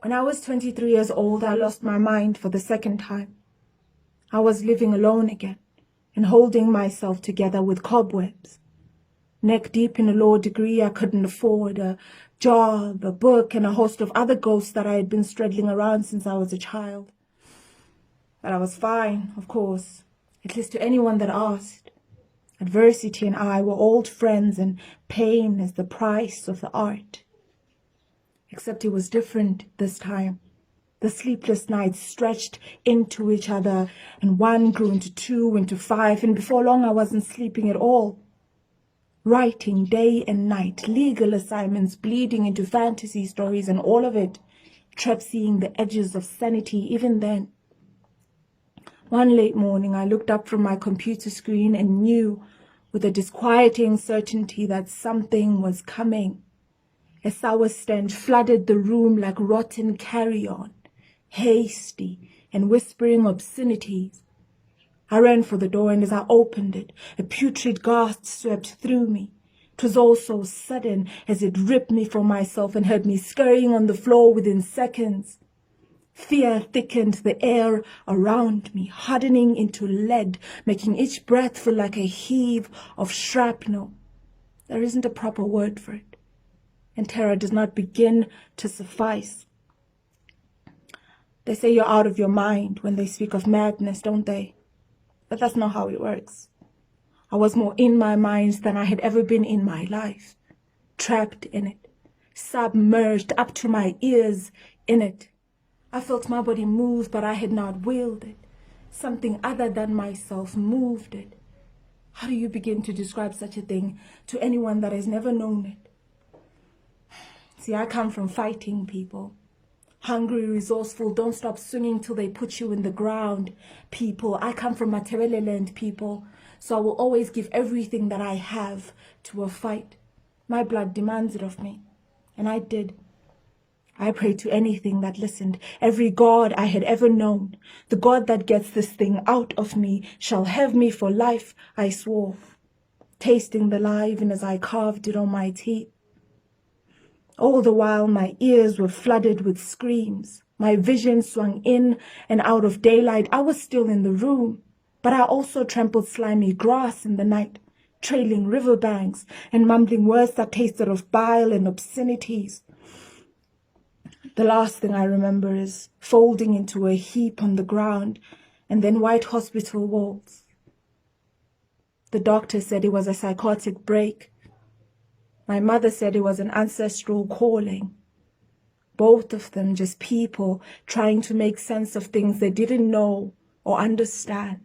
When I was 23 years old, I lost my mind for the second time. I was living alone again and holding myself together with cobwebs. Neck deep in a law degree I couldn't afford, a job, a book, and a host of other ghosts that I had been straddling around since I was a child. But I was fine, of course, at least to anyone that asked. Adversity and I were old friends, and pain is the price of the art. Except it was different this time. The sleepless nights stretched into each other, and one grew into 2, into 5, and before long I wasn't sleeping at all. Writing day and night, legal assignments bleeding into fantasy stories, and all of it trapseeing the edges of sanity even then. One late morning I looked up from my computer screen and knew with a disquieting certainty that something was coming. A sour stench flooded the room like rotten carrion, hasty and whispering obscenities. I ran for the door, and as I opened it, a putrid gasp swept through me. 'Twas all so sudden as it ripped me from myself and had me scurrying on the floor within seconds. Fear thickened the air around me, hardening into lead, making each breath feel like a heave of shrapnel. There isn't a proper word for it, and terror does not begin to suffice. They say you're out of your mind when they speak of madness, don't they? But that's not how it works. I was more in my mind than I had ever been in my life, trapped in it, submerged up to my ears in it. I felt my body move, but I had not willed it. Something other than myself moved it. How do you begin to describe such a thing to anyone that has never known it? See, I come from fighting people. Hungry, resourceful, don't stop swinging till they put you in the ground people. I come from Matebele land people, so I will always give everything that I have to a fight. My blood demands it of me, and I did. I prayed to anything that listened, every god I had ever known. The God that gets this thing out of me shall have me for life, I swore, tasting the lie even as I carved it on my teeth. All the while my ears were flooded with screams. My vision swung in and out of daylight. I was still in the room, but I also trampled slimy grass in the night, trailing riverbanks and mumbling words that tasted of bile and obscenities. The last thing I remember is folding into a heap on the ground and then white hospital walls. The doctor said it was a psychotic break. My mother said it was an ancestral calling. Both of them just people trying to make sense of things they didn't know or understand.